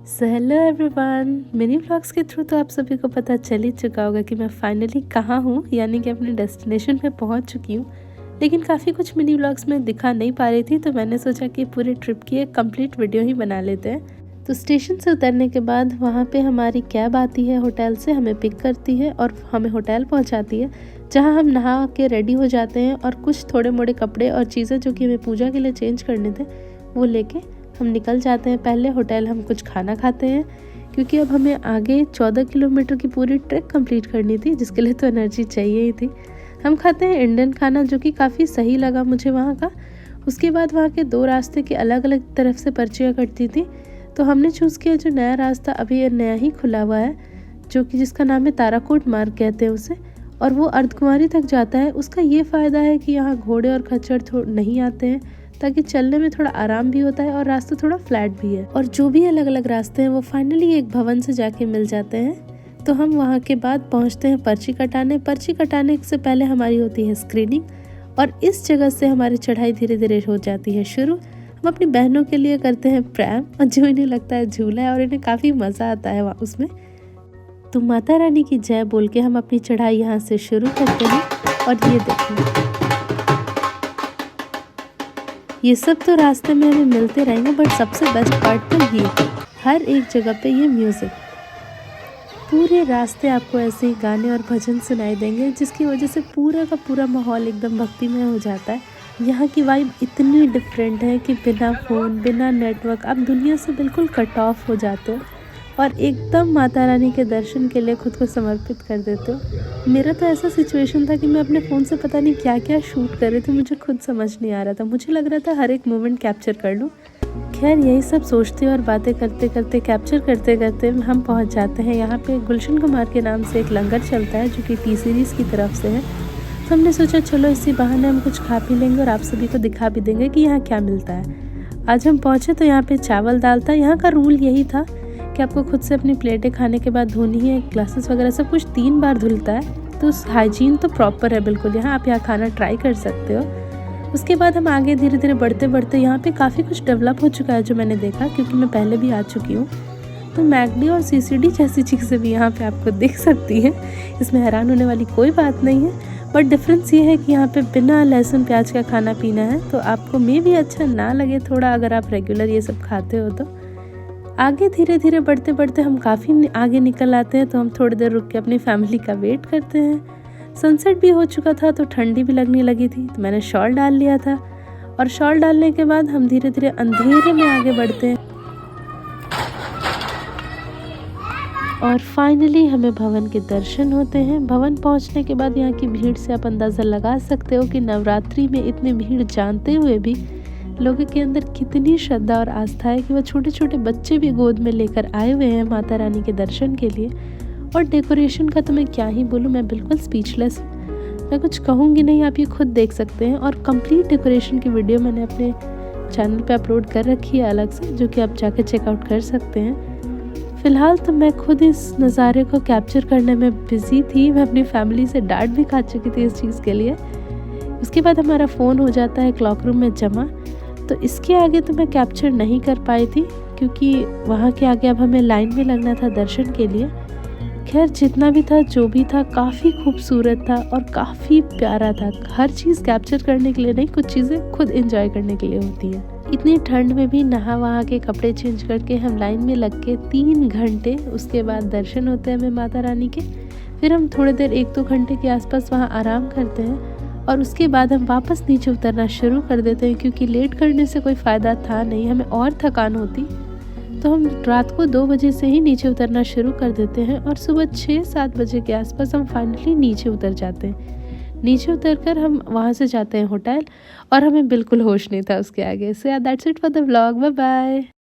So hello everyone, mini vlogs के through तो आप सभी को पता चल ही चुका होगा कि मैं फाइनली कहाँ हूँ, यानी कि अपने डेस्टिनेशन पे पहुँच चुकी हूँ। लेकिन काफ़ी कुछ मिनी व्लॉग्स में दिखा नहीं पा रही थी, तो मैंने सोचा कि पूरे ट्रिप की एक कंप्लीट वीडियो ही बना लेते हैं। तो स्टेशन से उतरने के बाद वहाँ पे हमारी कैब आती है होटल से, हमें पिक करती है और हमें होटल पहुँचाती है, जहाँ हम नहा के रेडी हो जाते हैं और कुछ थोड़े मोड़े कपड़े और चीज़ें जो कि हमें पूजा के लिए चेंज करने थे वो लेके हम निकल जाते हैं। पहले होटल हम कुछ खाना खाते हैं, क्योंकि अब हमें आगे 14 किलोमीटर की पूरी ट्रैक कंप्लीट करनी थी, जिसके लिए तो एनर्जी चाहिए ही थी। हम खाते हैं इंडियन खाना, जो कि काफ़ी सही लगा मुझे वहाँ का। उसके बाद वहाँ के 2 रास्ते की अलग अलग तरफ से पर्चियाँ कटती थी, तो हमने चूज़ किया जो नया रास्ता अभी ये नया ही खुला हुआ है, जो कि जिसका नाम है ताराकोट मार्ग कहते हैं उसे, और वो अर्धकुंवारी तक जाता है। उसका ये फ़ायदा है कि यहाँ घोड़े और खच्चर नहीं आते हैं, ताकि चलने में थोड़ा आराम भी होता है और रास्ता थोड़ा फ्लैट भी है। और जो भी अलग अलग रास्ते हैं वो फाइनली एक भवन से जाके मिल जाते हैं। तो हम वहाँ के बाद पहुँचते हैं पर्ची कटाने। पर्ची कटाने से पहले हमारी होती है स्क्रीनिंग, और इस जगह से हमारी चढ़ाई धीरे धीरे हो जाती है शुरू। हम अपनी बहनों के लिए करते हैं प्रैम, और जो इन्हें लगता है झूला है, और इन्हें काफ़ी मज़ा आता है उसमें। तो माता रानी की जय बोल के हम अपनी चढ़ाई यहाँ से शुरू करते हैं। और ये देखिए, ये सब तो रास्ते में हमें मिलते रहेंगे, बट सबसे बेस्ट पार्ट तो ये हर एक जगह पे ये म्यूज़िक, पूरे रास्ते आपको ऐसे ही गाने और भजन सुनाई देंगे, जिसकी वजह से पूरा का पूरा माहौल एकदम भक्तिमय हो जाता है। यहाँ की वाइब इतनी डिफरेंट है कि बिना फ़ोन, बिना नेटवर्क आप दुनिया से बिल्कुल कट ऑफ हो जाते हो और एकदम माता रानी के दर्शन के लिए खुद को समर्पित कर देते हो। मेरा तो ऐसा सिचुएशन था कि मैं अपने फ़ोन से पता नहीं क्या क्या शूट कर रही थी, मुझे खुद समझ नहीं आ रहा था। मुझे लग रहा था हर एक मोमेंट कैप्चर कर लूँ। खैर, यही सब सोचते और बातें करते करते, कैप्चर करते करते हम पहुँच जाते हैं यहाँ पे। गुलशन कुमार के नाम से एक लंगर चलता है, जो कि टी सीरीज़ की तरफ से है। तो हमने सोचा चलो इसी बहाने हम कुछ खा पी लेंगे और आप सभी को दिखा भी देंगे कि यहाँ क्या मिलता है। आज हम पहुँचे तो यहाँ पे चावल दाल था। यहाँ का रूल यही था कि आपको खुद से अपनी प्लेटें खाने के बाद धोनी है, ग्लासेस वगैरह सब कुछ 3 बार धुलता है, तो हाइजीन तो प्रॉपर है बिल्कुल। यहाँ आप यहाँ खाना ट्राई कर सकते हो। उसके बाद हम आगे धीरे धीरे बढ़ते बढ़ते यहाँ पे काफ़ी कुछ डेवलप हो चुका है, जो मैंने देखा, क्योंकि मैं पहले भी आ चुकी हूँ। तो मैकडी और सीसीडी जैसी चीज़ें भी यहाँ पे आपको दिख सकती हैं। इसमें हैरान होने वाली कोई बात नहीं है, बट डिफरेंस ये है कि यहाँ पे बिना लहसुन प्याज का खाना पीना है, तो आपको मे भी अच्छा ना लगे थोड़ा, अगर आप रेगुलर ये सब खाते हो तो। आगे धीरे धीरे बढ़ते बढ़ते हम काफ़ी आगे निकल आते हैं, तो हम थोड़ी देर रुक के अपनी फैमिली का वेट करते हैं। सनसेट भी हो चुका था, तो ठंडी भी लगने लगी थी, तो मैंने शॉल डाल लिया था। और शॉल डालने के बाद हम धीरे धीरे अंधेरे में आगे बढ़ते हैं, और फाइनली हमें भवन के दर्शन होते हैं। भवन पहुंचने के बाद यहाँ की भीड़ से आप अंदाज़ा लगा सकते हो कि नवरात्रि में इतनी भीड़ जानते हुए भी लोगों के अंदर कितनी श्रद्धा और आस्था है कि वो छोटे छोटे बच्चे भी गोद में लेकर आए हुए हैं माता रानी के दर्शन के लिए। और डेकोरेशन का तो मैं क्या ही बोलूँ, मैं बिल्कुल स्पीचलेस हूँ, मैं कुछ कहूँगी नहीं, आप ये खुद देख सकते हैं। और कंप्लीट डेकोरेशन की वीडियो मैंने अपने चैनल पे अपलोड कर रखी है अलग से, जो कि आप जाके चेकआउट कर सकते हैं। फ़िलहाल तो मैं खुद इस नज़ारे को कैप्चर करने में बिज़ी थी। मैं अपनी फैमिली से डांट भी खा चुकी थी इस चीज़ के लिए। उसके बाद हमारा फ़ोन हो जाता है क्लॉक रूम में जमा, तो इसके आगे तो मैं कैप्चर नहीं कर पाई थी, क्योंकि वहाँ के आगे अब हमें लाइन में लगना था दर्शन के लिए। खैर, जितना भी था जो भी था, काफ़ी खूबसूरत था और काफ़ी प्यारा था। हर चीज़ कैप्चर करने के लिए नहीं, कुछ चीज़ें खुद एंजॉय करने के लिए होती हैं। इतनी ठंड में भी नहा वहाँ के कपड़े चेंज करके हम लाइन में लग के 3 घंटे, उसके बाद दर्शन होते हैं हमें माता रानी के। फिर हम थोड़ी देर 1-2 घंटे के आसपास वहाँ आराम करते हैं, और उसके बाद हम वापस नीचे उतरना शुरू कर देते हैं, क्योंकि लेट करने से कोई फ़ायदा था नहीं, हमें और थकान होती। तो हम रात को 2 बजे से ही नीचे उतरना शुरू कर देते हैं, और सुबह 6-7 बजे के आसपास हम फाइनली नीचे उतर जाते हैं। नीचे उतरकर हम वहाँ से जाते हैं होटल, और हमें बिल्कुल होश नहीं था उसके आगे। So that's it for the vlog. Bye bye.